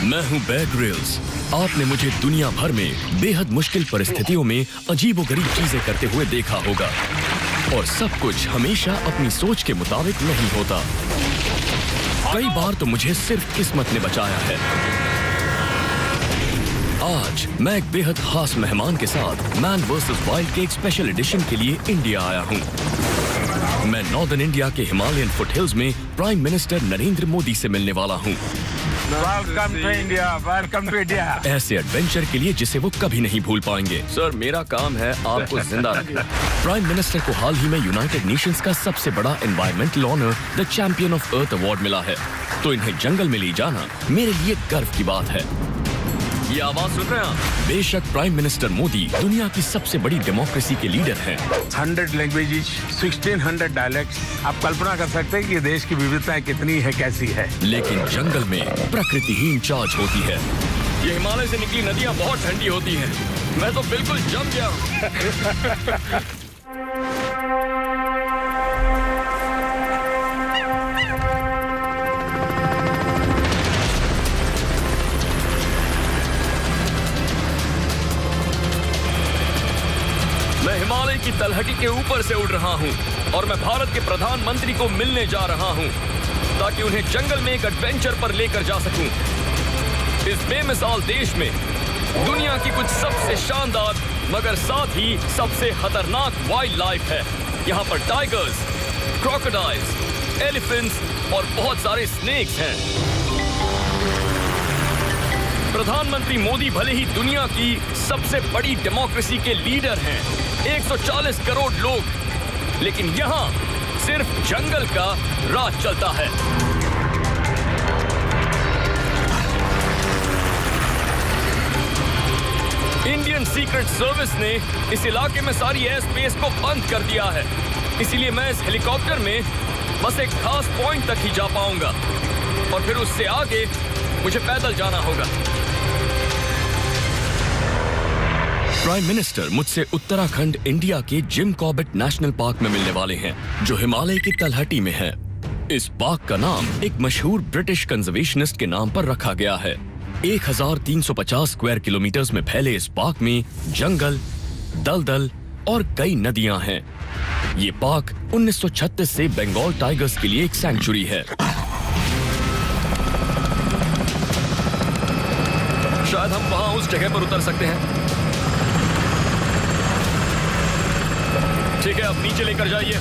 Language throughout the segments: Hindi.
मैं हूं बेयर ग्रिल्स। आपने मुझे दुनिया भर में बेहद मुश्किल परिस्थितियों में अजीबोगरीब चीजें करते हुए देखा होगा, और सब कुछ हमेशा अपनी सोच के मुताबिक नहीं होता। कई बार तो मुझे सिर्फ किस्मत ने बचाया है। आज मैं एक बेहद खास मेहमान के साथ मैन वर्सेस वाइल्ड के एक स्पेशल एडिशन के लिए इंडिया आया हूं। मैं नॉर्दर्न इंडिया के हिमालयन फुटहिल्स में प्राइम मिनिस्टर नरेंद्र मोदी से मिलने वाला हूं। Welcome to India, welcome to India. ऐसे एडवेंचर के लिए जिसे वो कभी नहीं भूल पाएंगे। सर, मेरा काम है आपको जिंदा रखना। प्राइम मिनिस्टर को हाल ही में यूनाइटेड नेशंस का सबसे बड़ा environmental honour the champion of earth award मिला है, तो इन्हें जंगल में ले जाना मेरे लिए गर्व की बात है। ये आवाज सुन रहे हैं आप? बेशक प्राइम मिनिस्टर मोदी दुनिया की सबसे बड़ी डेमोक्रेसी के लीडर हैं। 100 लैंग्वेजेस, 1600 डायलेक्ट्स। आप कल्पना कर सकते हैं कि देश की विविधताएं कितनी है, कैसी है। लेकिन जंगल में प्रकृति ही इंचार्ज होती है। ये हिमालय से निकली नदियां बहुत ठंडी होती हैं। मैं तो बिल्कुल जम गया हूँ। मैं हिमालय की तलहटी के ऊपर से उड़ रहा हूँ और मैं भारत के प्रधानमंत्री को मिलने जा रहा हूँ ताकि उन्हें जंगल में एक एडवेंचर पर लेकर जा सकूं। इस बेमिसाल देश में दुनिया की कुछ सबसे शानदार मगर साथ ही सबसे खतरनाक वाइल्ड लाइफ है। यहाँ पर टाइगर्स, क्रोकोडाइल्स, एलिफेंट्स और बहुत सारे स्नेक्स हैं। प्रधानमंत्री मोदी भले ही दुनिया की सबसे बड़ी डेमोक्रेसी के लीडर हैं, 140 करोड़ लोग, लेकिन यहाँ सिर्फ जंगल का राज चलता है। इंडियन सीक्रेट सर्विस ने इस इलाके में सारी एयर स्पेस को बंद कर दिया है, इसीलिए मैं इस हेलीकॉप्टर में बस एक खास पॉइंट तक ही जा पाऊंगा और फिर उससे आगे मुझे पैदल जाना होगा। प्राइम मिनिस्टर मुझसे उत्तराखंड इंडिया के जिम कॉर्बेट नेशनल पार्क में मिलने वाले हैं, जो हिमालय की तलहटी में है। इस पार्क का नाम एक मशहूर ब्रिटिश कंजर्वेशनिस्ट के नाम पर रखा गया है। 1350 स्क्वायर किलोमीटर में फैले इस पार्क में जंगल, दलदल और कई नदियां हैं। ये पार्क 1936 से बंगाल टाइगर्स के लिए एक सैंक्चुरी है। शायद हम वहां उस जगह पर उतर सकते हैं। ठीक है, अब नीचे लेकर जाइए।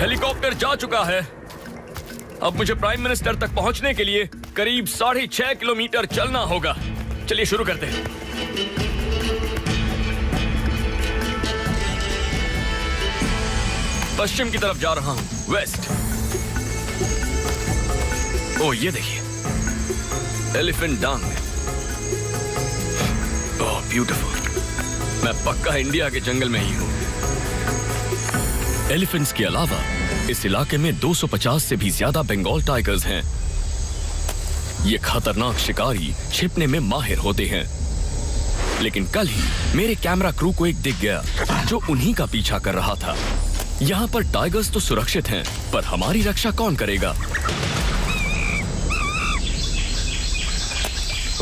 हेलीकॉप्टर जा चुका है। अब मुझे प्राइम मिनिस्टर तक पहुंचने के लिए करीब 6.5 किलोमीटर चलना होगा। चलिए शुरू करते हैं। पश्चिम की तरफ जा रहा हूं, वेस्ट। ओह, ये देखिए, एलिफेंट डंग। ओह, ब्यूटीफुल। मैं पक्का इंडिया के जंगल में ही हूं। एलिफेंट्स के अलावा इस इलाके में 250 से भी ज्यादा बंगाल टाइगर्स हैं। ये खतरनाक शिकारी छिपने में माहिर होते हैं, लेकिन कल ही मेरे कैमरा क्रू को एक दिख गया जो उन्हीं का पीछा कर रहा था। यहाँ पर टाइगर्स तो सुरक्षित हैं, पर हमारी रक्षा कौन करेगा?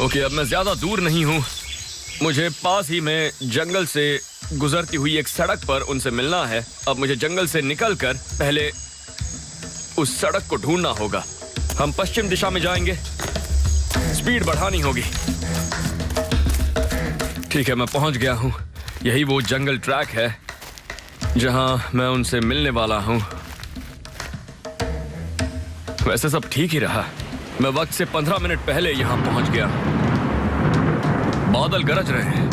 ओके, अब मैं ज्यादा दूर नहीं हूँ। मुझे पास ही में जंगल से गुजरती हुई एक सड़क पर उनसे मिलना है। अब मुझे जंगल से निकलकर पहले उस सड़क को ढूंढना होगा। हम पश्चिम दिशा में जाएंगे, स्पीड बढ़ानी होगी। ठीक है, मैं पहुंच गया हूं। यही वो जंगल ट्रैक है जहां मैं उनसे मिलने वाला हूं। वैसे सब ठीक ही रहा। मैं वक्त से 15 मिनट पहले यहां पहुंच गया। बादल गरज रहे हैं।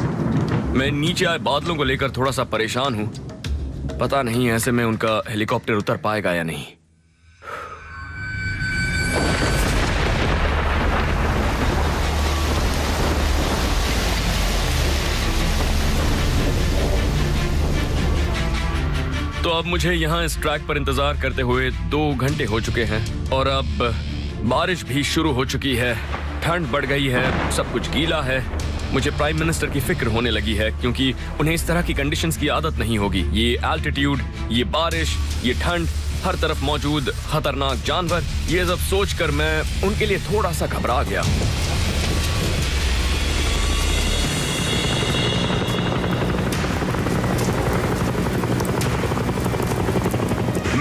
मैं नीचे आए बादलों को लेकर थोड़ा सा परेशान हूं। पता नहीं ऐसे में उनका हेलीकॉप्टर उतर पाएगा या नहीं। अब मुझे यहाँ इस ट्रैक पर इंतजार करते हुए 2 घंटे हो चुके हैं और अब बारिश भी शुरू हो चुकी है, ठंड बढ़ गई है, सब कुछ गीला है। मुझे प्राइम मिनिस्टर की फिक्र होने लगी है क्योंकि उन्हें इस तरह की कंडीशंस की आदत नहीं होगी। ये एल्टीट्यूड, ये बारिश, ये ठंड, हर तरफ मौजूद खतरनाक जानवर, ये सब सोचकर मैं उनके लिए थोड़ा सा घबरा गया हूँ।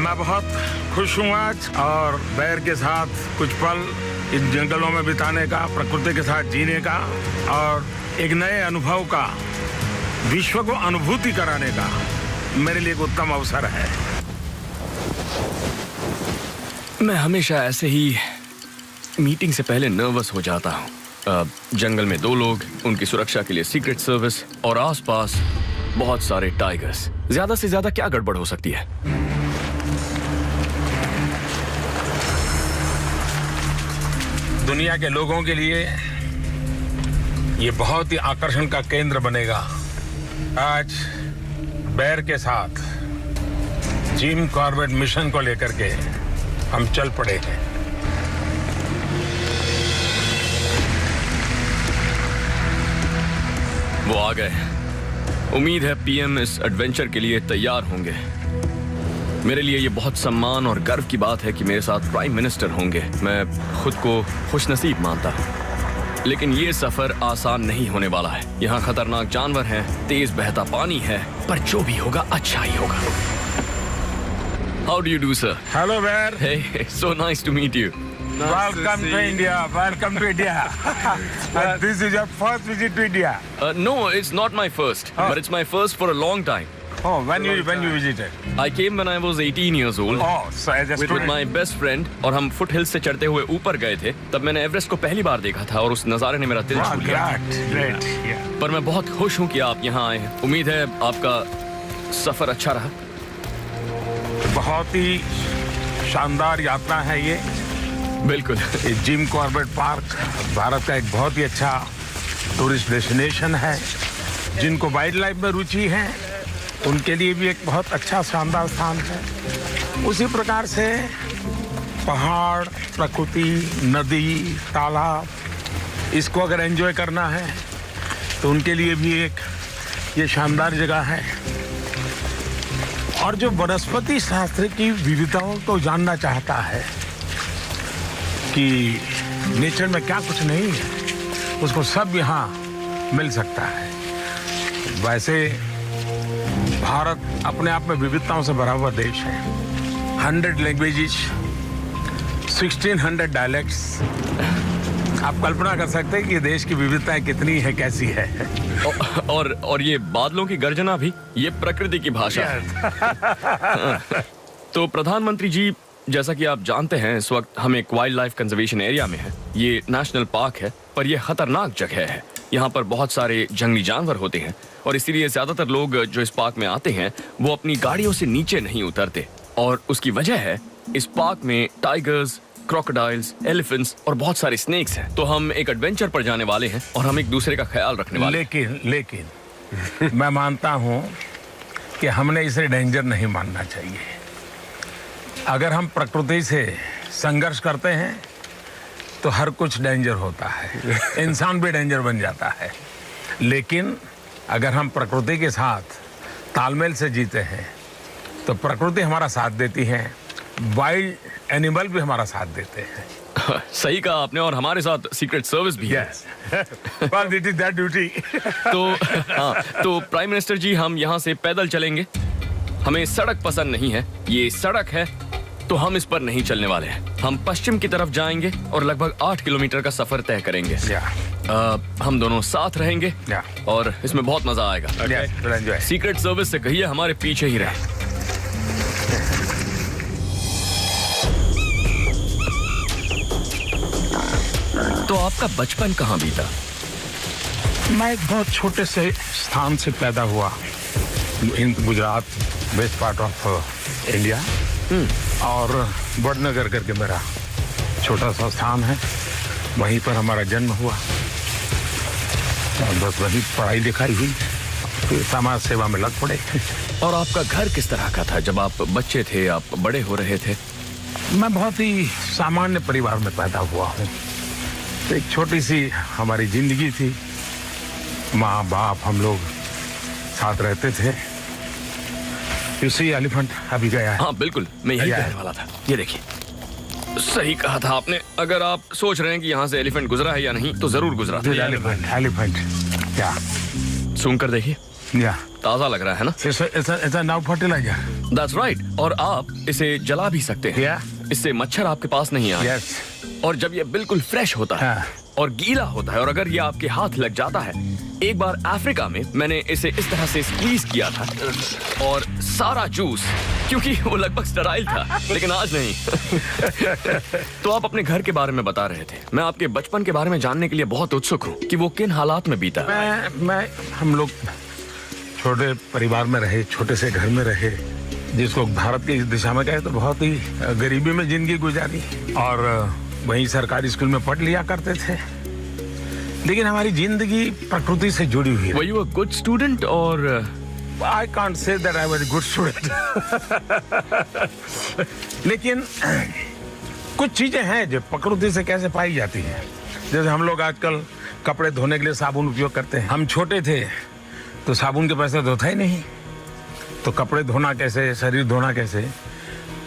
मैं बहुत खुश हूँ आज और बैर के साथ कुछ पल इन जंगलों में बिताने का, प्रकृति के साथ जीने का और एक नए अनुभव का, विश्व को अनुभूति कराने का मेरे लिए एक उत्तम अवसर है। मैं हमेशा ऐसे ही मीटिंग से पहले नर्वस हो जाता हूँ। जंगल में 2 लोग, उनकी सुरक्षा के लिए सीक्रेट सर्विस और आसपास बहुत सारे टाइगर्स। ज्यादा से ज्यादा क्या गड़बड़ हो सकती है? दुनिया के लोगों के लिए ये बहुत ही आकर्षण का केंद्र बनेगा। आज बैर के साथ जिम कॉर्बेट मिशन को लेकर के हम चल पड़े हैं। वो आ गए। उम्मीद है पीएम इस एडवेंचर के लिए तैयार होंगे। मेरे लिए ये बहुत सम्मान और गर्व की बात है कि मेरे साथ प्राइम मिनिस्टर होंगे। मैं खुद को खुशनसीब मानता हूँ। लेकिन ये सफर आसान नहीं होने वाला है। यहाँ खतरनाक जानवर हैं, तेज बहता पानी है, पर जो भी होगा अच्छा ही होगा। How do you do, sir? Hello, Bear. Hey, so nice to meet you. Welcome to India. Welcome to India. And this is your first visit to India. No, it's not my first, but it's my first for a long time. Oh, when you visited? I came when I was 18 years old. Oh, so as a with student. my best friend, और हम फुट हिल्स से चढ़ते हुए ऊपर गए थे। तब मैंने एवरेस्ट को पहली बार देखा था और उस नज़ारे ने मेरा दिल छू लिया। Great. Yeah. पर मैं बहुत खुश हूँ कि आप यहाँ आए हैं। उम्मीद है आपका सफर अच्छा रहा। बहुत ही शानदार यात्रा है ये। बिल्कुल। जिम कॉर्बेट पार्क भारत का एक बहुत ही अच्छा टूरिस्ट डेस्टिनेशन है। जिनको वाइल्ड लाइफ में रुचि है उनके लिए भी एक बहुत अच्छा शानदार स्थान है। उसी प्रकार से पहाड़, प्रकृति, नदी, तालाब, इसको अगर एंजॉय करना है तो उनके लिए भी एक ये शानदार जगह है। और जो वनस्पति शास्त्र की विविधताओं को जानना चाहता है कि नेचर में क्या कुछ नहीं है, उसको सब यहाँ मिल सकता है। वैसे भारत अपने आप में विविधताओं से भरा हुआ देश है। 100 लैंग्वेजेस, 1600 डायलेक्ट्स। आप कल्पना कर सकते हैं कि देश की विविधताएं कितनी है, कैसी है। और ये बादलों की गर्जना भी ये प्रकृति की भाषा है। तो प्रधानमंत्री जी, जैसा कि आप जानते हैं इस वक्त हम एक वाइल्ड लाइफ कंजर्वेशन एरिया में है। ये नेशनल पार्क है, पर यह खतरनाक जगह है। यहाँ पर बहुत सारे जंगली जानवर होते हैं और इसीलिए ज्यादातर लोग जो इस पार्क में आते हैं वो अपनी गाड़ियों से नीचे नहीं उतरते। और उसकी वजह है इस पार्क में टाइगर्स, क्रोकोडाइल्स, एलिफेंट्स और बहुत सारे स्नेक्स हैं। तो हम एक एडवेंचर पर जाने वाले हैं और हम एक दूसरे का ख्याल रखने वाले हैं। लेकिन मैं मानता हूँ कि हमने इसे डेंजर नहीं मानना चाहिए। अगर हम प्रकृति से संघर्ष करते हैं तो हर कुछ डेंजर होता है, इंसान भी डेंजर बन जाता है। लेकिन अगर हम प्रकृति के साथ तालमेल से जीते हैं तो प्रकृति हमारा साथ देती है, वाइल्ड एनिमल भी हमारा साथ देते हैं। सही कहा आपने, और हमारे साथ सीक्रेट सर्विस भी है। Well, it is their duty. तो प्राइम मिनिस्टर जी, हम यहाँ से पैदल चलेंगे। हमें सड़क पसंद नहीं है। ये सड़क है तो हम इस पर नहीं चलने वाले हैं। हम पश्चिम की तरफ जाएंगे और लगभग 8 किलोमीटर का सफर तय करेंगे। हम दोनों साथ रहेंगे और इसमें बहुत मजा आएगा। सीक्रेट सर्विस से कहिए हमारे पीछे ही रहे। तो आपका बचपन कहाँ बीता? मैं एक बहुत छोटे से स्थान से पैदा हुआ, in Gujarat, west part of India. और वडनगर करके मेरा छोटा सा स्थान है, वहीं पर हमारा जन्म हुआ। और बस वहीं पढ़ाई लिखाई हुई, फिर समाज सेवा में लग पड़े। और आपका घर किस तरह का था जब आप बच्चे थे, आप बड़े हो रहे थे? मैं बहुत ही सामान्य परिवार में पैदा हुआ हूँ। एक छोटी सी हमारी जिंदगी थी। माँ बाप हम लोग साथ रहते थे। You see एलिफेंट अभी गया है। हाँ बिल्कुल, मैं यही कहने वाला था। ये देखिए, सही कहा था आपने। अगर आप सोच रहे हैं कि यहाँ से एलिफेंट गुजरा है या नहीं, तो जरूर गुजरा था। एलिफेंट क्या? सूंघ कर देखिए, या ताजा लग रहा है ना? It's a now fertilizer. That's right. और आप इसे जला भी सकते हैं। Yeah. इससे मच्छर आपके पास नहीं आए। Yes. और जब ये बिल्कुल फ्रेश होता है हाँ. और गीला होता है, और अगर ये आपके हाथ लग जाता है, एक बार अफ्रीका में मैंने इसे इस तरह से स्क्वीज किया था और सारा जूस, क्योंकि वो लगभग स्टेराइल था, लेकिन आज नहीं। तो आप अपने घर के बारे में बता रहे थे। मैं आपके बचपन के बारे में जानने के लिए बहुत उत्सुक हूँ कि वो किन हालात में बीता। हम लोग छोटे परिवार में रहे, छोटे से घर में रहे, जिसको भारत की दिशा में कहे तो बहुत ही गरीबी में जिंदगी गुजारी, और वहीं सरकारी स्कूल में पढ़ लिया करते थे। लेकिन हमारी जिंदगी प्रकृति से जुड़ी हुई है। Were you a good student और? I can't say that I was a good student. लेकिन कुछ चीजें हैं जो प्रकृति से कैसे पाई जाती हैं। जैसे हम लोग आजकल कपड़े धोने के लिए साबुन उपयोग करते हैं। हम छोटे थे तो साबुन के पैसे धोता ही नहीं, तो कपड़े धोना कैसे, शरीर धोना कैसे।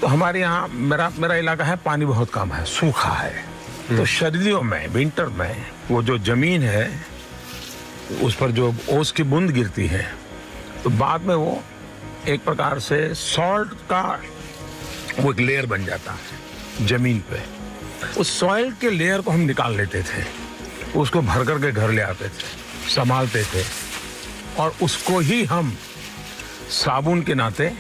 तो हमारे यहाँ मेरा इलाका है, पानी बहुत कम है, सूखा है। तो सर्दियों में, विंटर में, वो जो जमीन है उस पर जो ओस की बूंद गिरती है, तो बाद में वो एक प्रकार से सॉल्ट का वो एक लेयर बन जाता है जमीन पे। उस सॉइल के लेयर को हम निकाल लेते थे, उसको भर करके घर ले आते थे, संभालते थे, और उसको ही हम साबुन के नाते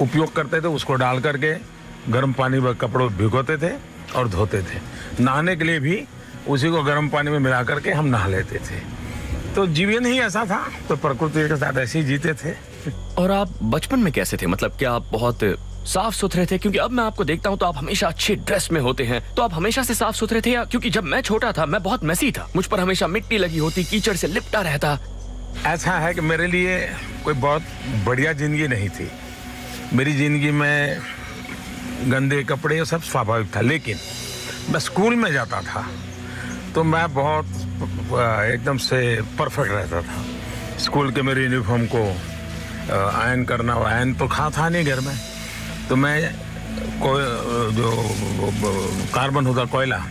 उपयोग करते थे। उसको डाल करके गर्म पानी में कपड़ों भिगोते थे और धोते थे। नहाने के लिए भी उसी को गर्म पानी में मिला करके हम नहा लेते थे। तो जीवन ही ऐसा था, तो प्रकृति के साथ ऐसे ही जीते थे। और आप बचपन में कैसे थे? मतलब क्या आप बहुत साफ सुथरे थे? क्योंकि अब मैं आपको देखता हूँ तो आप हमेशा अच्छे ड्रेस में होते हैं। तो आप हमेशा से साफ सुथरे थे, या क्योंकि जब मैं छोटा था मैं बहुत मेसी था, मुझ पर हमेशा मिट्टी लगी होती, कीचड़ से लिपटा रहता। ऐसा है कि मेरे लिए कोई बहुत बढ़िया जिंदगी नहीं थी। मेरी जिंदगी में गंदे कपड़े सब स्वाभाविक था। लेकिन मैं स्कूल में जाता था तो मैं बहुत एकदम से परफेक्ट रहता था। स्कूल के मेरे यूनिफॉर्म को आयरन करना, आयरन तो था नहीं घर में, तो मैं जो कार्बन होता कोयला,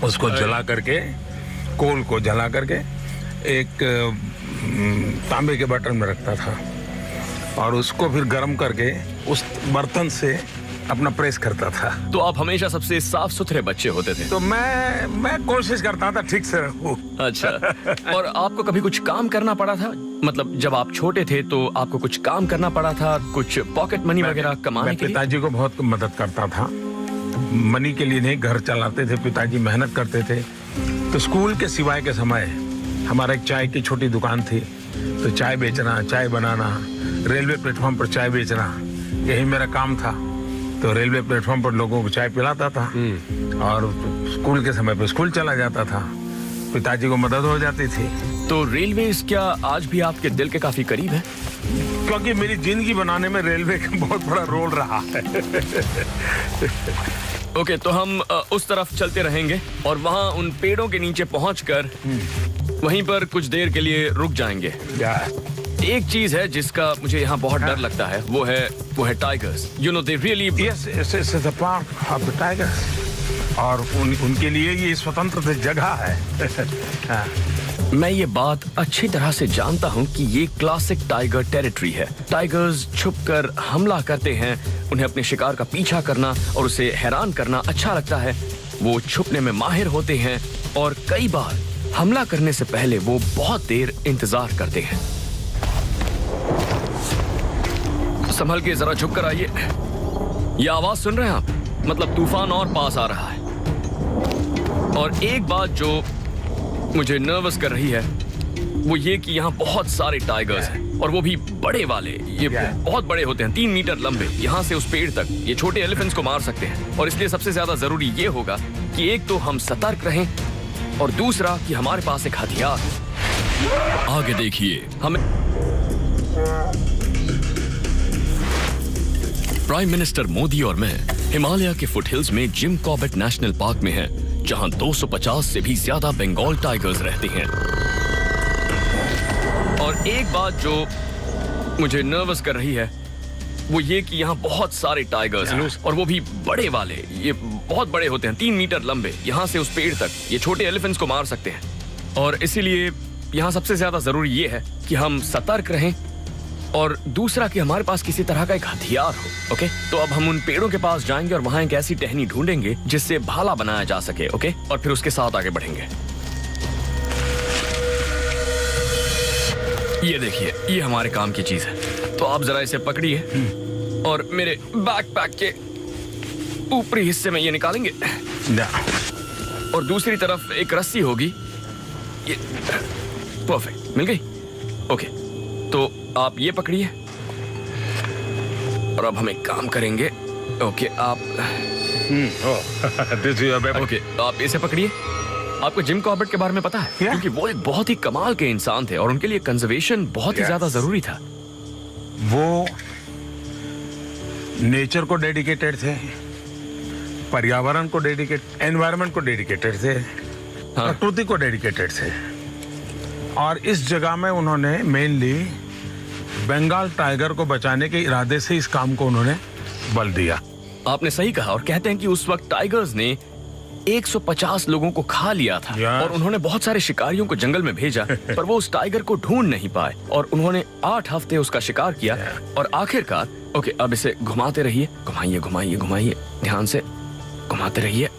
उसको जला करके, कोल को जला करके एक तांबे के बर्तन में रखता था, और उसको फिर गर्म करके उस बर्तन से अपना प्रेस करता था। तो आप हमेशा सबसे साफ सुथरे बच्चे होते थे? तो मैं कोशिश करता था ठीक से रहूं। अच्छा। और आपको कभी कुछ काम करना पड़ा था? मतलब जब आप छोटे थे तो आपको कुछ काम करना पड़ा था, कुछ पॉकेट मनी वगैरह कमाने के लिए? पिताजी को बहुत मदद करता था। मनी के लिए नहीं, घर चलाते थे पिताजी, मेहनत करते थे। तो स्कूल के सिवाय के समय हमारा एक चाय की छोटी दुकान थी, तो चाय बेचना, चाय बनाना, रेलवे प्लेटफॉर्म पर चाय बेचना, यही मेरा काम था। तो रेलवे प्लेटफॉर्म पर लोगों को चाय पिलाता था, और स्कूल के समय पर स्कूल चला जाता था। पिताजी को मदद हो जाती थी। तो रेलवे क्या आज भी आपके दिल के काफी करीब है? क्योंकि मेरी जिंदगी बनाने में रेलवे का बहुत बड़ा रोल रहा है। ओके, तो हम उस तरफ चलते रहेंगे और वहाँ उन पेड़ों के नीचे पहुंचकर वहीं पर कुछ देर के लिए रुक जाएंगे। एक चीज है जिसका मुझे यहाँ बहुत डर लगता है, वो है tigers. You know, they really Yes, the park of the tigers. और उनके लिए ये स्वतंत्र जगह है। मैं ये बात अच्छी तरह से जानता हूँ कि ये क्लासिक टाइगर टेरिटरी है। टाइगर्स छुपकर हमला करते हैं, उन्हें अपने शिकार का पीछा करना और उसे हैरान करना अच्छा लगता है। वो छुपने में माहिर होते हैं और कई बार हमला करने से पहले वो बहुत देर इंतजार करते हैं। संभल के जरा झुक कर आइए। ये आवाज सुन रहे हैं आप? मतलब तूफान और पास आ रहा है। और एक बात जो मुझे नर्वस कर रही है वो ये कि यहाँ बहुत सारे टाइगर्स हैं, और वो भी बड़े वाले। ये बहुत बड़े होते हैं, 3 मीटर लंबे। यहाँ से उस पेड़ तक ये छोटे एलिफेंट्स को मार सकते हैं। और इसलिए सबसे ज्यादा जरूरी ये होगा कि एक तो हम सतर्क रहें, और दूसरा कि हमारे पास एक हथियार। आगे देखिए, हमें प्राइम मिनिस्टर मोदी और मैं हिमालय के फुटहिल्स में जिम कॉर्बेट नेशनल पार्क में हैं, जहां 250 से भी ज्यादा बंगाल टाइगर्स रहते हैं। और एक बात जो मुझे नर्वस कर रही है वो ये कि यहाँ बहुत सारे टाइगर्स हैं, और वो भी बड़े वाले। ये बहुत बड़े होते हैं, 3 मीटर लंबे। यहाँ से उस पेड़ तक ये छोटे एलिफेंट्स को मार सकते हैं, और इसीलिए यहाँ सबसे ज्यादा जरूरी ये है कि हम सतर्क रहें, और दूसरा कि हमारे पास किसी तरह का एक हथियार हो। ओके, तो अब हम उन पेड़ों के पास जाएंगे और वहां एक ऐसी टहनी ढूंढेंगे जिससे भाला बनाया जा सके। ओके, और फिर उसके साथ आगे बढ़ेंगे। ये देखिए, ये हमारे काम की चीज है। तो आप जरा इसे पकड़िए और मेरे बैकपैक के ऊपरी हिस्से में ये निकालेंगे, और दूसरी तरफ एक रस्सी होगी। ये परफेक्ट, मिल गई। ओके, तो आप ये पकड़िए, और अब हम एक काम करेंगे। ओके, आप ओके, आप इसे पकड़िए। आपको जिम कॉर्बेट के बारे में पता है? क्योंकि वो एक बहुत ही कमाल के इंसान थे, और उनके लिए कंजर्वेशन बहुत ही ज्यादा जरूरी था। वो नेचर को डेडिकेटेड थे, पर्यावरण को एनवायरनमेंट को डेडिकेटेड थे, प्रकृति को डेडिकेटेड थे। और इस जगह में उन्होंने मेनली बंगाल टाइगर को बचाने के इरादे से इस काम को उन्होंने बल दिया। आपने सही कहा, और कहते हैं कि उस वक्त टाइगर्स ने 150 लोगों को खा लिया था, और उन्होंने बहुत सारे शिकारियों को जंगल में भेजा, पर वो उस टाइगर को ढूंढ नहीं पाए, और उन्होंने 8 हफ्ते उसका शिकार किया, और आखिरकार ओके, अब इसे घुमाते रहिए, घुमाइए घुमाइए घुमाइए, ध्यान से घुमाते रहिए,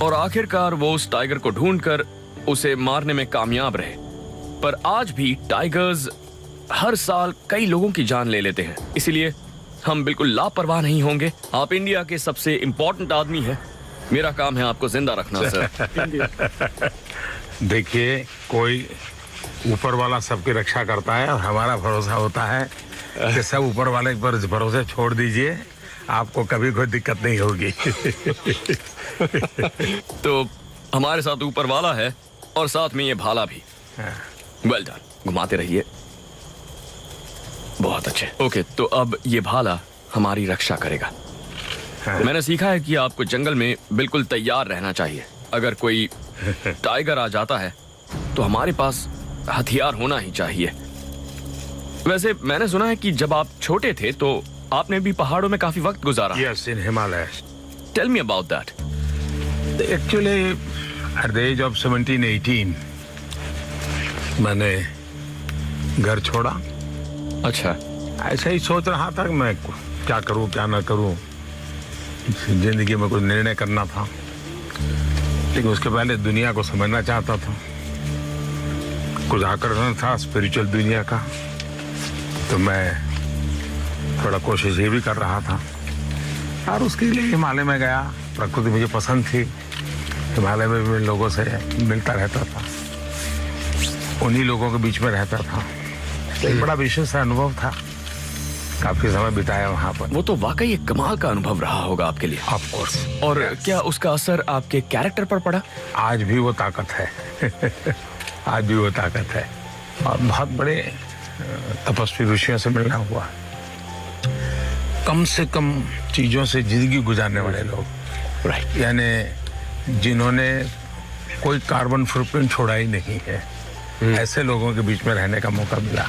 और आखिरकार वो उस टाइगर को ढूंढकर उसे मारने में कामयाब रहे। पर आज भी टाइगर्स हर साल कई लोगों की जान ले लेते हैं, इसीलिए हम बिल्कुल लापरवाह नहीं होंगे। आप इंडिया के सबसे इंपॉर्टेंट आदमी हैं, मेरा काम है आपको जिंदा रखना सर। देखिए, कोई ऊपर वाला सबकी रक्षा करता है, और हमारा भरोसा होता है कि सब ऊपर वाले पर भरोसे छोड़ दीजिए, आपको कभी कोई दिक्कत नहीं होगी। तो हमारे साथ ऊपर वाला है, और साथ में ये भाला भी। वेल डन, घुमाते रहिए, बहुत अच्छे। ओके, तो अब ये भाला हमारी रक्षा करेगा। मैंने सीखा है कि आपको जंगल में बिल्कुल तैयार रहना चाहिए। अगर कोई टाइगर आ जाता है तो हमारे पास हथियार होना ही चाहिए। वैसे मैंने सुना है कि जब आप छोटे थे तो आपने भी पहाड़ों में काफी वक्त गुजारा। Yes, in Himalaya. Tell me about that. Actually at the age of 17-18 मैंने घर छोड़ा। अच्छा। ऐसा ही सोच रहा था कि मैं क्या करूं क्या ना करूं, जिंदगी में कुछ निर्णय करना था, लेकिन उसके पहले दुनिया को समझना चाहता था। कुछ आकर्षण था स्पिरिचुअल दुनिया का, तो मैं थोड़ा कोशिश ये भी कर रहा था, और उसके लिए हिमालय में गया। प्रकृति मुझे पसंद थी, हिमालय में भी लोगों से मिलता रहता था, उन्हीं लोगों के बीच में रहता था। एक बड़ा विशेष अनुभव था, काफी समय बिताया वहाँ पर। वो तो वाकई एक कमाल का अनुभव रहा होगा आपके लिए। Of course. और क्या उसका असर आपके कैरेक्टर पर पड़ा? आज भी वो ताकत है। आज भी वो ताकत है, और बहुत बड़े तपस्वी ऋषियों से मिलना हुआ, कम से कम चीजों से जिंदगी गुजारने वाले लोग, राइट, यानी जिन्होंने कोई कार्बन फुटप्रिंट छोड़ा ही नहीं है, ऐसे लोगों के बीच में रहने का मौका मिला।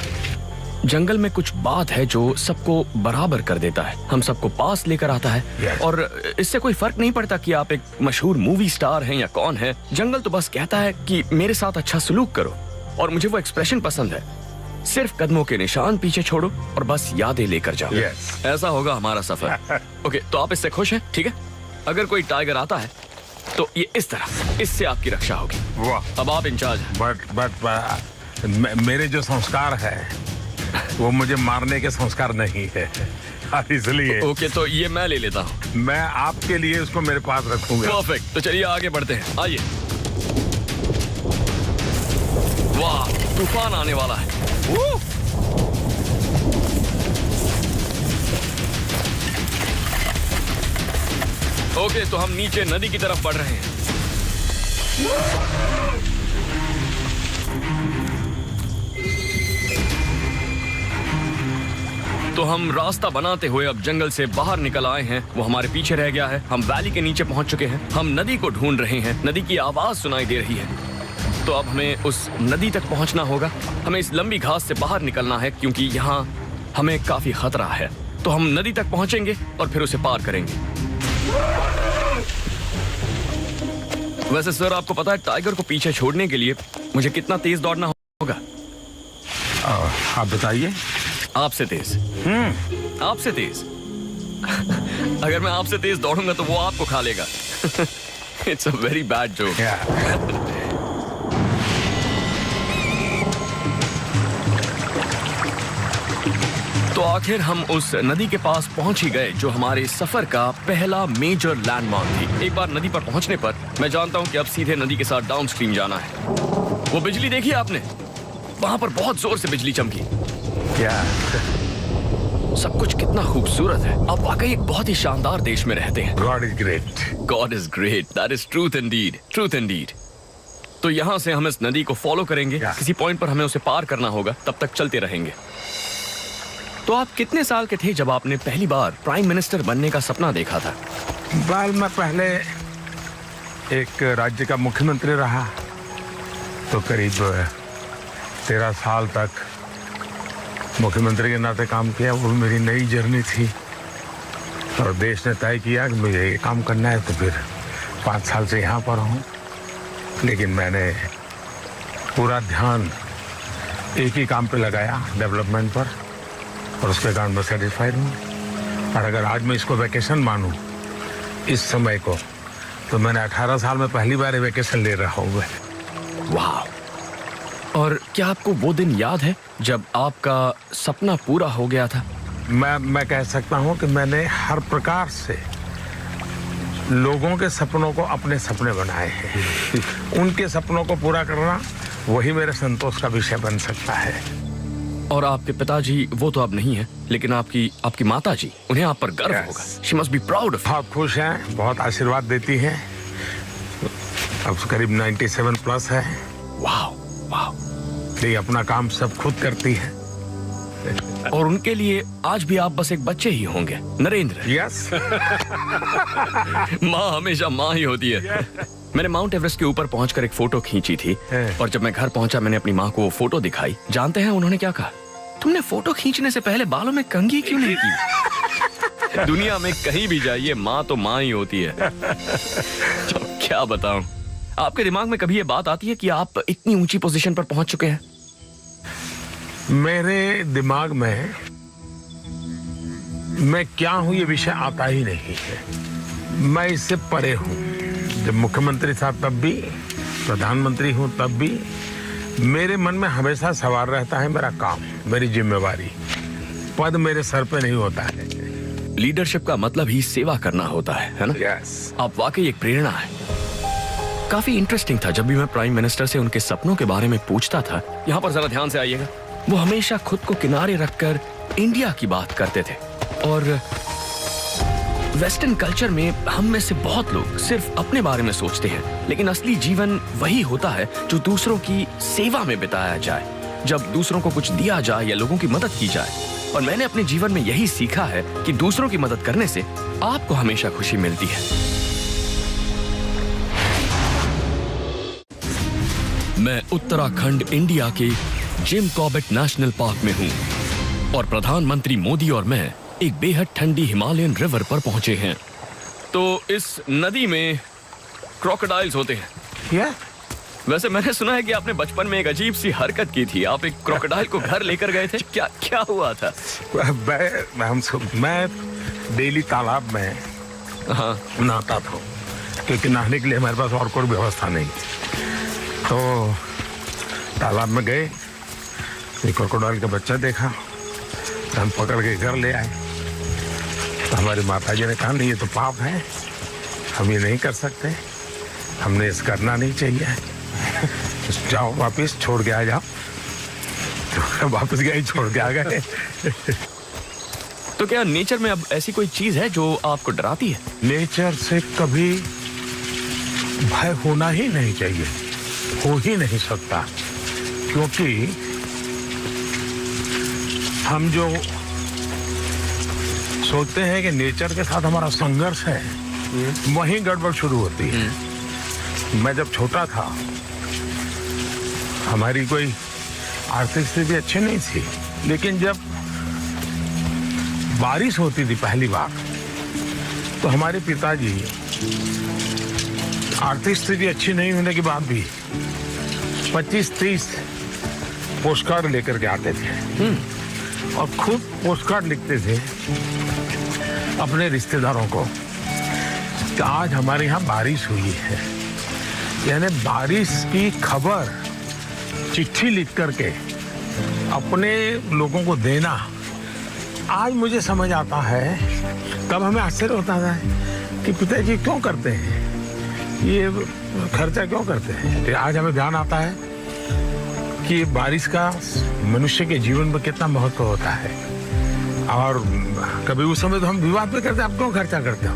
जंगल में कुछ बात है जो सबको बराबर कर देता है, हम सबको पास लेकर आता है। Yes. और इससे कोई फर्क नहीं पड़ता कि आप एक मशहूर मूवी स्टार हैं या कौन है। जंगल तो बस कहता है कि मेरे साथ अच्छा सलूक करो, और मुझे वो एक्सप्रेशन पसंद है, सिर्फ कदमों के निशान पीछे छोड़ो और बस यादें लेकर जाओ। Yes. ऐसा होगा हमारा सफर। ओके, तो आप इससे खुश हैं? ठीक है, अगर कोई टाइगर आता है तो ये इस तरह, इससे आपकी रक्षा होगी। वाह। अब आप इंचार्ज हैं। बट मेरे जो संस्कार है वो मुझे मारने के संस्कार नहीं है, और इसलिए ओके, तो ये मैं ले लेता हूँ। मैं आपके लिए उसको मेरे पास रखूंगा। परफेक्ट, तो चलिए आगे बढ़ते हैं, आइए। वाह, तूफान आने वाला है। ओके, तो हम नीचे नदी की तरफ बढ़ रहे हैं। तो हम रास्ता बनाते हुए अब जंगल से बाहर निकल आए हैं। वो हमारे पीछे रह गया है। हम वैली के नीचे पहुंच चुके हैं। हम नदी को ढूंढ रहे हैं। नदी की आवाज सुनाई दे रही है। तो अब हमें उस नदी तक पहुंचना होगा। हमें इस लंबी घास से बाहर निकलना है क्योंकि यहाँ हमें काफी खतरा है। तो हम नदी तक पहुंचेंगे और फिर उसे पार करेंगे। वैसे सर, आपको पता है टाइगर को पीछे छोड़ने के लिए मुझे कितना तेज दौड़ना होगा? आप बताइए। आपसे तेज। आपसे तेज। अगर मैं आपसे तेज दौड़ूंगा तो वो आपको खा लेगा। It's a very bad joke. तो आखिर हम उस नदी के पास पहुंच ही गए जो हमारे सफर का पहला मेजर लैंडमार्क थी। एक बार नदी पर पहुंचने पर मैं जानता हूं कि अब सीधे नदी के साथ डाउनस्ट्रीम जाना है। वो बिजली देखी आपने? वहां पर बहुत जोर से बिजली चमकी। क्या सब कुछ कितना खूबसूरत है। आप वाकई एक बहुत ही शानदार देश में रहते हैं। God is great. God is great. That is truth Indeed. Truth Indeed. तो यहाँ से हम इस नदी को फॉलो करेंगे। किसी पॉइंट पर हमें उसे पार करना होगा। तब तक चलते रहेंगे। तो आप कितने साल के थे जब आपने पहली बार प्राइम मिनिस्टर बनने का सपना देखा था? मैं पहले एक राज्य का मुख्यमंत्री रहा, तो करीब 13 साल तक मुख्यमंत्री के नाते काम किया। वो मेरी नई जर्नी थी और देश ने तय किया कि मुझे ये काम करना है, तो फिर 5 साल से यहाँ पर हूँ। लेकिन मैंने पूरा ध्यान एक ही काम पे लगाया, डेवलपमेंट पर, और उसके कारण मैं सेटिस्फाइड हूँ। और अगर आज मैं इसको वैकेशन मानूं, इस समय को, तो मैंने 18 साल में पहली बार वैकेशन ले रहा हूँ। वाह! और क्या आपको वो दिन याद है जब आपका सपना पूरा हो गया था? मैं कह सकता हूँ कि मैंने हर प्रकार से लोगों के सपनों को अपने सपने बनाए हैं। उनके सपनों को पूरा करना वही मेरे संतोष का विषय बन सकता है। और आपके पिताजी वो तो अब नहीं है, लेकिन आपकी माताजी, उन्हें आप पर गर्व होगा। She must be proud of. बहुत खुश हैं, बहुत आशीर्वाद देती हैं। अब करीब 97 प्लस है। वाह वाह! ये अपना काम सब खुद करती है। और उनके लिए आज भी आप बस एक बच्चे ही होंगे, नरेंद्र। यस। माँ हमेशा माँ ही होती है। मैंने माउंट एवरेस्ट के ऊपर पहुंचकर एक फोटो खींची थी और जब मैं घर पहुंचा मैंने अपनी माँ को वो फोटो दिखाई। जानते हैं उन्होंने क्या कहा? तुमने फोटो खींचने से पहले बालों में कंघी क्यों नहीं की? दुनिया में कहीं भी जाइए, माँ तो माँ ही होती है। तो क्या बताऊं, आपके दिमाग में कभी ये बात आती है कि आप इतनी ऊंची पोजीशन पर पहुंच चुके हैं? मेरे दिमाग में मैं क्या हूं ये विषय आता ही नहीं है। मैं इससे परे हूं। जब मुख्यमंत्री था तब भी, प्रधानमंत्री हूं तब भी, मेरे मन में हमेशा सवाल रहता है मेरा काम, मेरी जिम्मेवारी। पद मेरे सर पे नहीं होता है। लीडरशिप का मतलब ही सेवा करना होता है ना? यस। आप वाकई एक प्रेरणा है। काफी इंटरेस्टिंग था जब भी मैं प्राइम मिनिस्टर से उनके सपनों के बारे में पूछता था। यहाँ पर जरा ध्यान से आइएगा। वो हमेशा खुद को किनारे रखकर इंडिया की बात करते थे। और वेस्टर्न कल्चर में हम में से बहुत लोग सिर्फ अपने बारे में सोचते हैं, लेकिन असली जीवन वही होता है जो दूसरों की सेवा में बिताया जाए, जब दूसरों को कुछ दिया जाए या लोगों की मदद की जाए। और मैंने अपने जीवन में यही सीखा है कि दूसरों की मदद करने से आपको हमेशा खुशी मिलती है। मैं उत्तराखंड इंडिया के जिम कॉर्बेट नेशनल पार्क में हूँ और प्रधानमंत्री मोदी और मैं एक बेहद ठंडी हिमालयन रिवर पर पहुंचे हैं। तो इस नदी में क्रोकोडाइल्स होते हैं। क्या? वैसे मैंने सुना है कि आपने बचपन में एक अजीब सी हरकत की थी। आप एक क्रोकोडाइल को घर लेकर गए थे। क्या हुआ था? मैं डेली तालाब में नहाता था, क्योंकि नहाने के लिए हमारे पास और कोई व्यवस्था नहीं। तो तालाब में गए, एक क्रोकोडाइल का बच्चा देखा, हम पकड़ के घर ले आए। तो हमारी माताजी ने कहा नहीं, ये तो पाप है, हम ये नहीं कर सकते, हमने इस करना नहीं चाहिए। जाओ वापस, छोड़ के आ जाओ। तो वापस गए, छोड़ के आ गए। तो क्या नेचर में अब ऐसी कोई चीज है जो आपको डराती है? नेचर से कभी भय होना ही नहीं चाहिए, हो ही नहीं सकता, क्योंकि हम जो सोचते हैं कि नेचर के साथ हमारा संघर्ष है, वहीं गड़बड़ शुरू होती है। मैं जब छोटा था, हमारी कोई आर्थिक स्थिति अच्छी नहीं थी, लेकिन जब बारिश होती थी पहली बार, तो हमारे पिताजी आर्थिक स्थिति अच्छी नहीं होने के बाद भी 25-30 पोस्टकार्ड लेकर के आते थे और खुद पोस्टकार्ड लिखते थे अपने रिश्तेदारों को कि आज हमारे यहाँ बारिश हुई है। यानी बारिश की खबर चिट्ठी लिख करके अपने लोगों को देना। आज मुझे समझ आता है, तब हमें आश्चर्य होता था कि पिताजी क्यों करते हैं, ये खर्चा क्यों करते हैं। तो आज हमें ध्यान आता है कि बारिश का मनुष्य के जीवन में कितना महत्व होता है। और कभी उस समय तो हम विवाद भी करते, आप क्यों खर्चा करते हो,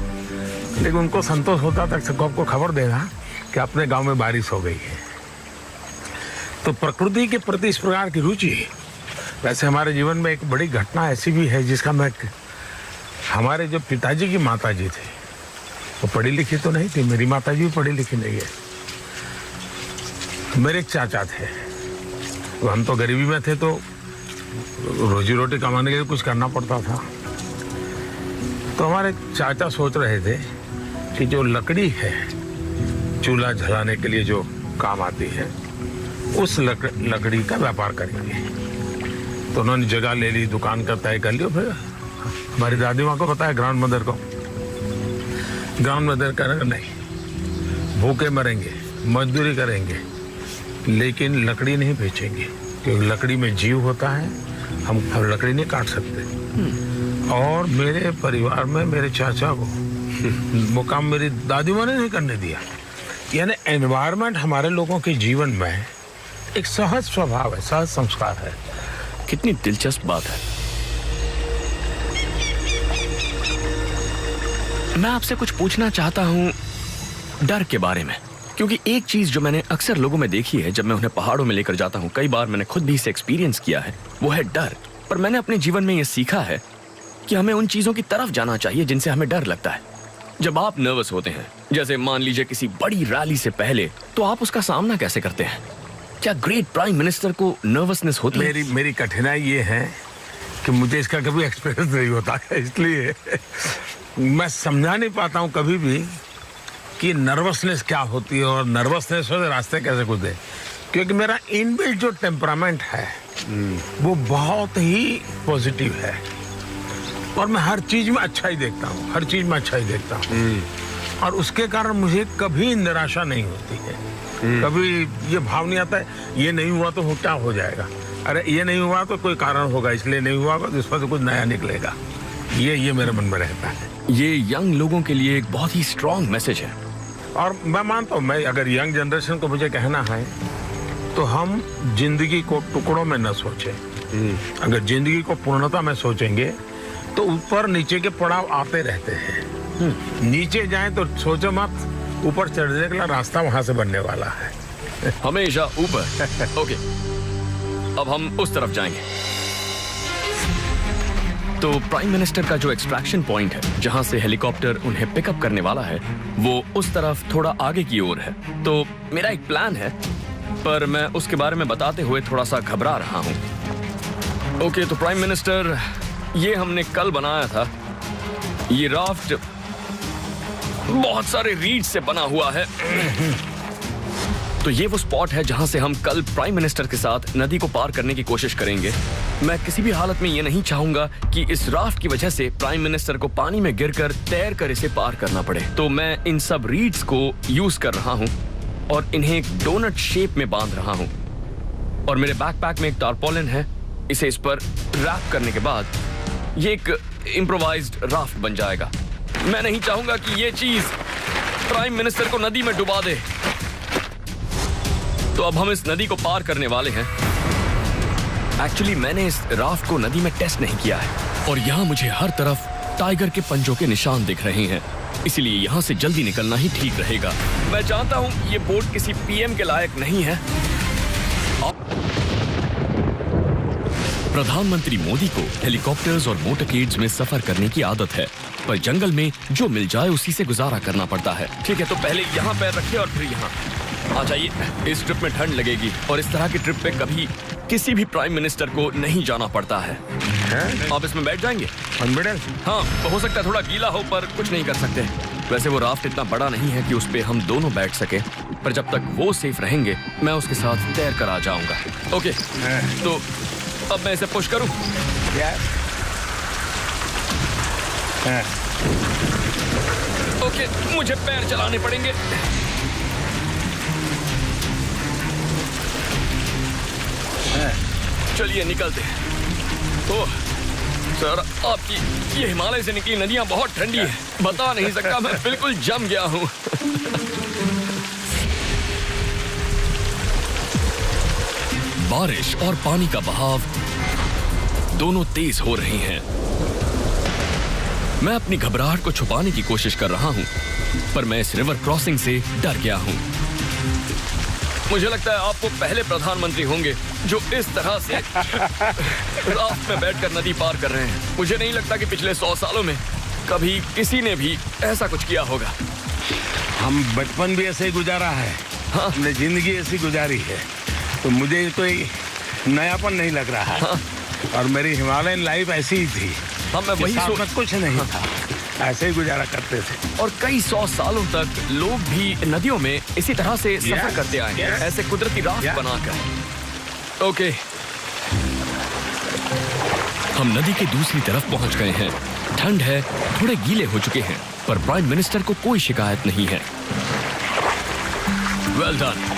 लेकिन उनको संतोष होता था सबको खबर देना कि अपने गांव में बारिश हो गई है। तो प्रकृति के प्रति इस प्रकार की रुचि, वैसे हमारे जीवन में एक बड़ी घटना ऐसी भी है जिसका मैं, हमारे जो पिताजी की माता जी थे वो पढ़ी लिखी तो नहीं थी, मेरी माता जी भी पढ़ी लिखी नहीं है। मेरे एक चाचा थे, तो हम तो गरीबी में थे, तो रोजी रोटी कमाने के लिए कुछ करना पड़ता था। तो हमारे चाचा सोच रहे थे कि जो लकड़ी है चूल्हा जलाने के लिए जो काम आती है, उस लकड़ी का व्यापार करेंगे। तो उन्होंने जगह ले ली, दुकान का तय कर लिया। फिर हमारी दादी माँ को बताया, ग्राउंड मदर को। ग्राउंड मदर करेंगे नहीं, भूखे मरेंगे, मजदूरी करेंगे, लेकिन लकड़ी नहीं बेचेंगे, क्योंकि लकड़ी में जीव होता है, हम लकड़ी नहीं काट सकते। और मेरे परिवार में मेरे चाचा को वो काम मेरी दादी माँ ने नहीं करने दिया। यानी एनवायरनमेंट हमारे लोगों के जीवन में एक सहज स्वभाव है, सहज संस्कार है। कितनी दिलचस्प बात है। मैं आपसे कुछ पूछना चाहता हूं डर के बारे में, क्योंकि एक चीज जो मैंने अक्सर लोगों में देखी है जब मैं उन्हें पहाड़ों में लेकर जाता हूं, कई बार मैंने खुद भी इसे एक्सपीरियंस किया है, वो है डर। पर मैंने अपने जीवन में यह सीखा है कि हमें उन चीजों की तरफ जाना चाहिए जिनसे हमें डर लगता है। जब आप नर्वस होते हैं, जैसे मान लीजिए किसी बड़ी रैली से पहले, तो आप उसका सामना कैसे करते हैं? क्या ग्रेट प्राइम मिनिस्टर को नर्वसनेस होती है? मेरी कठिनाई ये है कि मुझे इसका कभी एक्सपीरियंस नहीं होता है, इसलिए मैं समझा नहीं पाता हूँ कभी भी कि नर्वसनेस क्या होती है और नर्वसनेस हो रास्ते कैसे खुदे। क्योंकि मेरा इनबिल्ट जो टेम्परामेंट है वो बहुत ही पॉजिटिव है और मैं हर चीज में अच्छा ही देखता हूँ, हर चीज में अच्छा ही देखता हूँ। और उसके कारण मुझे कभी निराशा नहीं होती है, कभी ये भाव नहीं आता है ये नहीं हुआ तो क्या हो जाएगा, अरे ये नहीं हुआ तो कोई कारण होगा, इसलिए नहीं हुआ तो इस पर तो कुछ नया निकलेगा। ये मेरे मन में रहता है। ये यंग लोगों के लिए एक बहुत ही स्ट्रॉन्ग मैसेज है। और मैं मानता हूँ, मैं अगर यंग जनरेशन को मुझे कहना है तो हम जिंदगी को टुकड़ों में न सोचें। अगर जिंदगी को पूर्णता में सोचेंगे तो ऊपर नीचे के पड़ाव आते रहते हैं। नीचे जाएं तो सोचो मत, ऊपर चढ़ने का रास्ता वहां से बनने वाला है। हमेशा ऊपर। ओके, अब हम उस तरफ जाएंगे। तो प्राइम मिनिस्टर का जो एक्सट्रैक्शन पॉइंट है, जहां से हेलीकॉप्टर उन्हें पिकअप करने वाला है, वो उस तरफ थोड़ा आगे की ओर है। तो मेरा एक प्लान है, पर मैं उसके बारे में बताते हुए थोड़ा सा घबरा रहा हूं। ओके, तो प्राइम मिनिस्टर, ये हमने कल बनाया था। ये राफ्ट बहुत सारे रीड्स से बना हुआ है। तो ये वो स्पॉट है जहां से हम कल प्राइम मिनिस्टर के साथ नदी को पार करने की कोशिश करेंगे। मैं किसी भी हालत में ये नहीं चाहूंगा कि इस राफ्ट की वजह से प्राइम मिनिस्टर को पानी में गिरकर तैरकर इसे पार करना पड़े। तो मैं इन सब रीड्स को यूज कर रहा हूं और इन्हें एक डोनट शेप में बांध रहा हूं। और मेरे बैकपैक में एक टारपोलिन है। इसे इस पर रैप करने के बाद ये एक इम्प्रोवाइज्ड राफ्ट बन जाएगा। मैं नहीं चाहूंगा कि ये चीज प्राइम मिनिस्टर को नदी में डुबा दे। तो अब हम इस नदी को पार करने वाले हैं। एक्चुअली मैंने इस राफ्ट को नदी में टेस्ट नहीं किया है और यहाँ मुझे हर तरफ टाइगर के पंजों के निशान दिख रहे हैं, इसलिए यहाँ से जल्दी निकलना ही ठीक रहेगा। मैं जानता हूँ ये बोट किसी पीएम के लायक नहीं है। प्रधानमंत्री मोदी को हेलीकॉप्टर्स और मोटरकेड्स में सफर करने की आदत है, पर जंगल में जो मिल जाए उसी से गुजारा करना पड़ता है। ठीक है, तो पहले यहाँ पैर रखिए और फिर यहाँ आ जाइए। इस ट्रिप में ठंड लगेगी और इस तरह की ट्रिप पे कभी किसी भी प्राइम मिनिस्टर को नहीं जाना पड़ता है। आप इसमें बैठ जाएंगे? हाँ, हो सकता है थोड़ा गीला हो, पर कुछ नहीं कर सकते। वैसे वो राफ्ट इतना बड़ा नहीं है कि उस पे हम दोनों बैठ सके, पर जब तक वो सेफ रहेंगे मैं उसके साथ तैर कर आ जाऊंगा। ओके, तो अब मैं इसे पुश करूं? ओके, मुझे पैर चलाने पड़ेंगे। चलिए निकलते हैं। ओह सर, आपकी ये हिमालय से निकली नदियां बहुत ठंडी है, बता नहीं सकता, मैं बिल्कुल जम गया हूँ। बारिश और पानी का बहाव दोनों तेज हो रहे हैं। मैं अपनी घबराहट को छुपाने की कोशिश कर रहा हूँ, पर मैं इस रिवर क्रॉसिंग से डर गया हूँ। मुझे लगता है आप वो पहले प्रधानमंत्री होंगे जो इस तरह से राफ्ट में बैठकर नदी पार कर रहे हैं। मुझे नहीं लगता कि पिछले 100 सालों में कभी किसी ने भी ऐसा कुछ किया होगा। हम बचपन भी ऐसे ही गुजारा है। हाँ। हमने जिंदगी ऐसी गुजारी है, तो मुझे कोई नयापन नहीं लग रहा है। हाँ। और मेरी हिमालयन लाइफ ऐसी ही थी। हाँ, मैं वही में कुछ नहीं था, ऐसे ही गुजारा करते थे। और कई 100 सालों तक लोग भी नदियों में इसी तरह से सफर करते आए हैं, ऐसे कुदरती राफ्ट बनाकर। ओके, हम नदी के दूसरी तरफ पहुंच गए हैं। ठंड है, थोड़े गीले हो चुके हैं, पर प्राइम मिनिस्टर को कोई शिकायत नहीं है। Well done.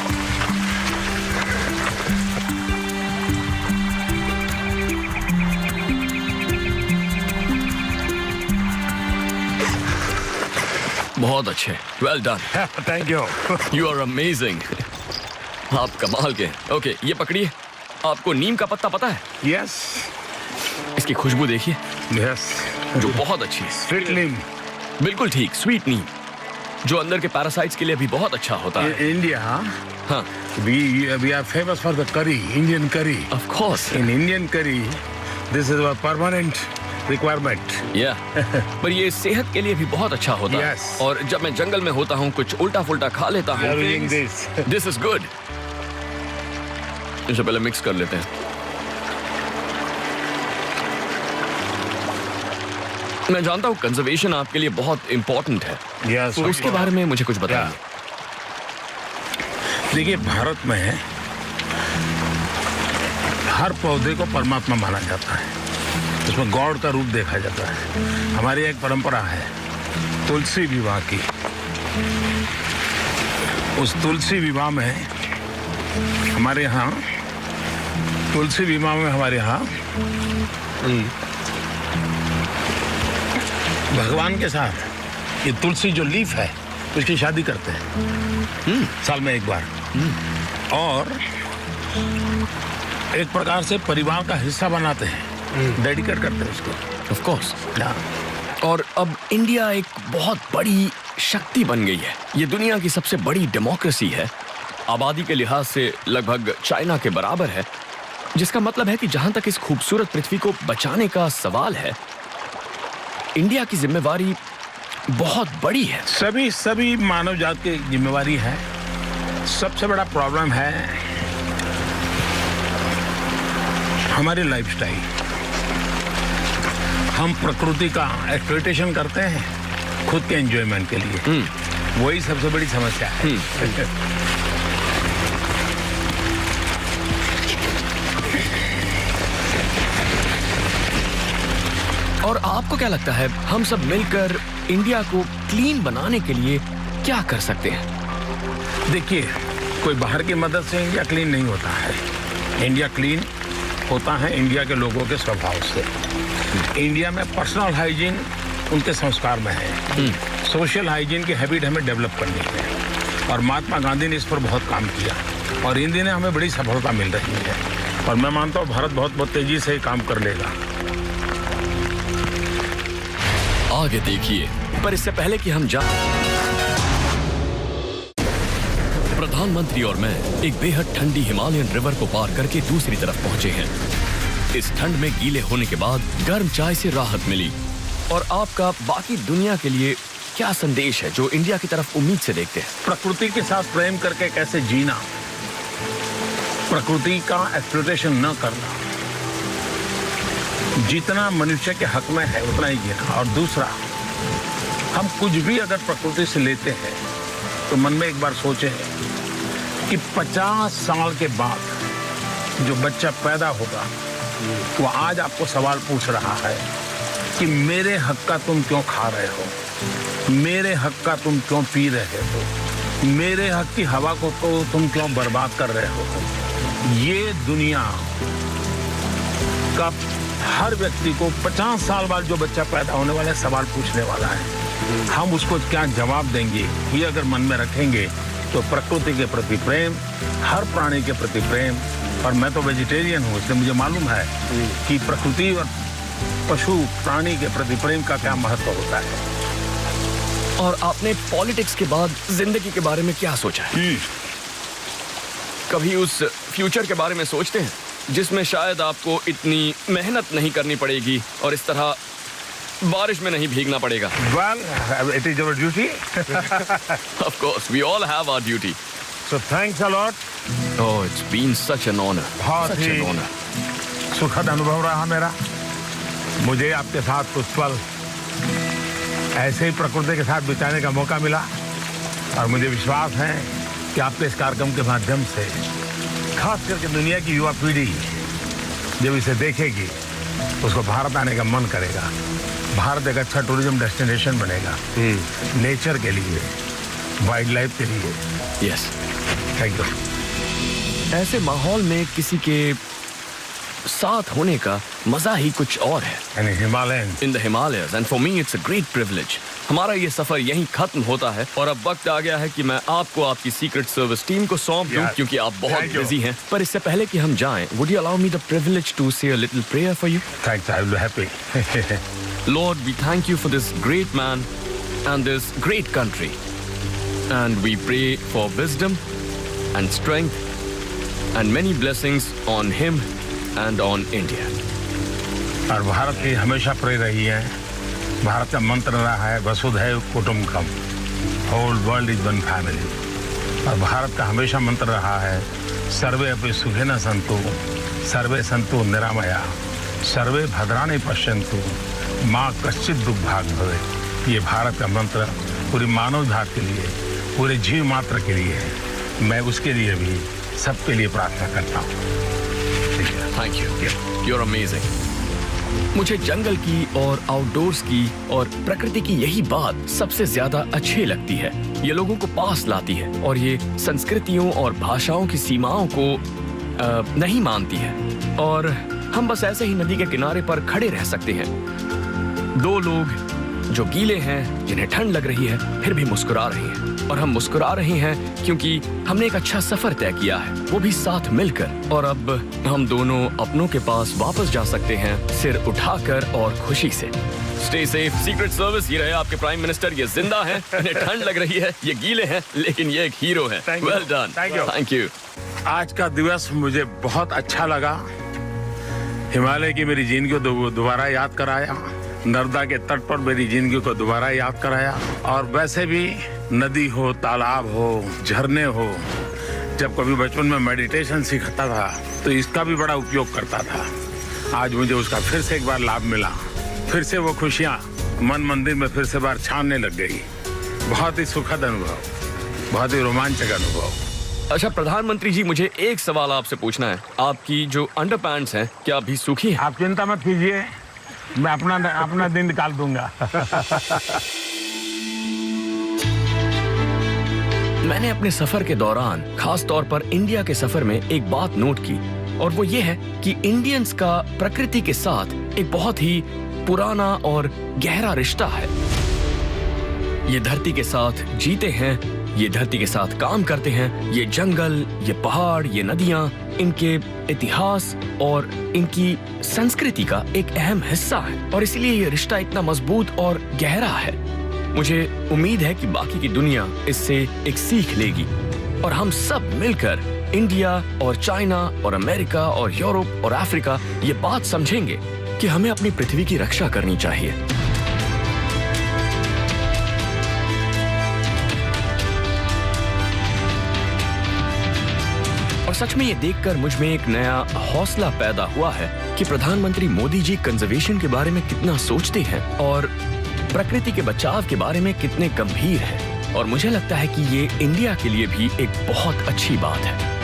बहुत अच्छे, well done. Thank you. You are amazing. आप कमाल के। ओके, ये पकड़िए। आपको नीम का पत्ता पता है? यस। इसकी खुशबू देखिए, यस, जो बहुत अच्छी है। स्वीट नीम। बिल्कुल ठीक, स्वीट नीम, जो अंदर के पैरासाइट्स के लिए भी बहुत अच्छा होता है। इंडिया, हाँ, we are famous for the curry, Indian curry. Of course. In Indian curry, this is a permanent requirement. या पर ये सेहत के लिए भी बहुत अच्छा होता है। Yes. और जब मैं जंगल में होता हूँ कुछ उल्टा फुल्टा खा लेता We are हूँ। doing this. This is good. इसे पहले मिक्स कर लेते हैं। मैं जानता हूँ कंजर्वेशन आपके लिए बहुत इंपॉर्टेंट है, Yes. तो उसके बारे में मुझे कुछ बताइए। देखिए, भारत में हर पौधे को परमात्मा माना जाता है, उसमें गॉड का रूप देखा जाता है। हमारी एक परंपरा है तुलसी विवाह की। उस तुलसी विवाह में हमारे यहाँ भगवान के साथ ये तुलसी जो लीफ है उसकी शादी करते हैं साल में एक बार। और एक प्रकार से परिवार का हिस्सा बनाते हैं, डेडिकेट करते हैं उसको। Of course. हाँ। और अब इंडिया एक बहुत बड़ी शक्ति बन गई है। ये दुनिया की सबसे बड़ी डेमोक्रेसी है, आबादी के लिहाज से लगभग चाइना के बराबर है, जिसका मतलब है कि जहां तक इस खूबसूरत पृथ्वी को बचाने का सवाल है, इंडिया की जिम्मेवारी बहुत बड़ी है। सभी मानव जात की जिम्मेवारी है। सबसे बड़ा प्रॉब्लम है हमारी लाइफस्टाइल। हम प्रकृति का एक्सप्लॉयटेशन करते हैं खुद के एंजॉयमेंट के लिए। वही सबसे बड़ी समस्या है। और आपको क्या लगता है, हम सब मिलकर इंडिया को क्लीन बनाने के लिए क्या कर सकते हैं? देखिए, कोई बाहर की मदद से इंडिया क्लीन नहीं होता है। इंडिया क्लीन होता है इंडिया के लोगों के स्वभाव से। इंडिया में पर्सनल हाइजीन उनके संस्कार में है। सोशल हाइजीन की हैबिट हमें डेवलप करनी है, और महात्मा गांधी ने इस पर बहुत काम किया, और इन दिनों हमें बड़ी सफलता मिल रही है। और मैं मानता हूँ भारत बहुत तेजी से काम कर लेगा। आगे देखिए, पर इससे पहले कि हम प्रधानमंत्री और मैं एक बेहद ठंडी हिमालयन रिवर को पार करके दूसरी तरफ पहुंचे हैं। इस ठंड में गीले होने के बाद गर्म चाय से राहत मिली। और आपका बाकी दुनिया के लिए क्या संदेश है जो इंडिया की तरफ उम्मीद से देखते हैं? प्रकृति के साथ प्रेम करके कैसे जीना, प्रकृति का एक्सप्लॉयटेशन न करना, जितना मनुष्य के हक में है उतना ही जीना। और दूसरा, हम कुछ भी अगर प्रकृति से लेते हैं तो मन में एक बार सोचें कि 50 साल के बाद जो बच्चा पैदा होगा वो आज आपको सवाल पूछ रहा है कि मेरे हक का तुम क्यों खा रहे हो, मेरे हक का तुम क्यों पी रहे हो, मेरे हक की हवा को तो तुम क्यों बर्बाद कर रहे हो। ये दुनिया का हर व्यक्ति को 50 साल बाद जो बच्चा पैदा होने वाला है सवाल पूछने वाला है। हम उसको क्या जवाब देंगे, ये अगर मन में रखेंगे तो प्रकृति के प्रति प्रेम, हर प्राणी के प्रति प्रेम। और मैं तो वेजिटेरियन हूँ, इसलिए मुझे मालूम है कि प्रकृति और पशु प्राणी के प्रति प्रेम का क्या महत्व होता है। और आपने पॉलिटिक्स के बाद जिंदगी के बारे में क्या सोचा है? कभी उस फ्यूचर के बारे में सोचते हैं जिसमें शायद आपको इतनी मेहनत नहीं करनी पड़ेगी और इस तरह बारिश में नहीं भीगना पड़ेगा? Well, it is our duty. Of course, we all have our duty. So thanks a lot. Oh, it's been such an honor. बहुत Such ही an honor. सुखद अनुभव रहा मेरा। मुझे आपके साथ कुछ पल ऐसे ही प्रकृति के साथ बिताने का मौका मिला और मुझे विश्वास है कि आपके इस कार्यक्रम के माध्यम से खास करके दुनिया की युवा पीढ़ी जब इसे देखेगी उसको भारत आने का मन करेगा। भारत एक अच्छा टूरिज्म डेस्टिनेशन बनेगा, नेचर के लिए, वाइल्ड लाइफ के लिए। Yes. Thank you. ऐसे माहौल में किसी के साथ होने का मजा ही कुछ और है। यानी Himalayan In the Himalayas, and for me it's a great privilege. हमारा ये सफर यहीं खत्म होता है और अब वक्त आ गया है कि मैं आपको आपकी सीक्रेट सर्विस टीम को सौंप दूं, क्योंकि आप बहुत Thank you. बिजी हैं। पर इससे पहले कि हम जाएं, would you allow me the privilege to say a little prayer for you? Thanks, I will be happy. Lord, we thank you for this great man and this great country. And we pray for wisdom and strength and many blessings on him and on India. और भारत की हमेशा प्रे रही है। भारत का मंत्र रहा है वसुधैव कुटुंबकम, whole world is one family. और भारत का हमेशा मंत्र रहा है सर्वे अपि सुखिनः सन्तु, सर्वे सन्तु निरामया, सर्वे भद्राणि पश्यन्तु, माँ कश्चित् दुर्भाग भवेत्। ये भारत का मंत्र पूरी मानव जात के लिए, पूरे जीव मात्र के लिए है। मैं उसके लिए भी सबके लिए प्रार्थना करता हूँ। Thank you. You're amazing. मुझे जंगल की और आउटडोर्स की और प्रकृति की यही बात सबसे ज्यादा अच्छी लगती है। ये लोगों को पास लाती है और ये संस्कृतियों और भाषाओं की सीमाओं को नहीं मानती है। और हम बस ऐसे ही नदी के किनारे पर खड़े रह सकते हैं, दो लोग जो गीले हैं, जिन्हें ठंड लग रही है, फिर भी मुस्कुरा रहे हैं। और हम मुस्कुरा रहे हैं क्योंकि हमने एक अच्छा सफर तय किया है, वो भी साथ मिलकर। और अब हम दोनों अपनों के पास वापस जा सकते हैं, सिर उठाकर और खुशी से। Stay safe secret service. ये रहे आपके प्राइम मिनिस्टर, ये जिंदा हैं, इन्हें ठंड लग रही है, ये गीले हैं, लेकिन ये एक हीरो है। Well done. Thank you. आज का दिवस मुझे बहुत अच्छा लगा। हिमालय की मेरी जिंदगी को दोबारा याद कराया, नर्मदा के तट पर मेरी जिंदगी को दोबारा याद कराया। और वैसे भी नदी हो, तालाब हो, झरने हो, जब कभी बचपन में मेडिटेशन सीखता था तो इसका भी बड़ा उपयोग करता था। आज मुझे उसका फिर से एक बार लाभ मिला, फिर से वो खुशियाँ मन मंदिर में फिर से बार छानने लग गई। बहुत ही सुखद अनुभव, बहुत ही रोमांचक अनुभव। अच्छा प्रधानमंत्री जी, मुझे एक सवाल आपसे पूछना है। आपकी जो अंडरपैंट्स हैं क्या अभी सूखी हैं? आप चिंता मत कीजिए, मैं अपना दिन निकाल दूंगा। मैंने अपने सफर के दौरान खास तौर पर इंडिया के सफर में एक बात नोट की, और वो ये है कि इंडियंस का प्रकृति के साथ एक बहुत ही पुराना और गहरा रिश्ता है। ये धरती के साथ जीते हैं, ये धरती के साथ काम करते हैं। ये जंगल, ये पहाड़, ये नदियां इनके इतिहास और इनकी संस्कृति का एक अहम हिस्सा है, और इसीलिए ये रिश्ता इतना मजबूत और गहरा है। मुझे उम्मीद है कि बाकी की दुनिया इससे एक सीख लेगी। और हम सब मिलकर इंडिया और चाइना और अमेरिका और यूरोप और अफ्रीका ये बात समझेंगे कि हमें अपनी पृथ्वी की रक्षा करनी चाहिए। और सच में ये देखकर मुझ में एक नया हौसला पैदा हुआ है कि प्रधानमंत्री मोदी जी कंजर्वेशन के बारे में कितना सोचते हैं और प्रकृति के बचाव के बारे में कितने गंभीर हैं। और मुझे लगता है कि ये इंडिया के लिए भी एक बहुत अच्छी बात है।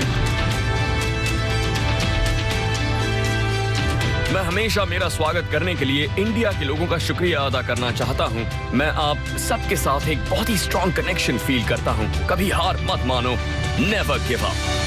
मैं हमेशा मेरा स्वागत करने के लिए इंडिया के लोगों का शुक्रिया अदा करना चाहता हूं। मैं आप सबके साथ एक बहुत ही स्ट्रॉन्ग कनेक्शन फील करता हूं। कभी हार मत मानो, नेवर गिव अप।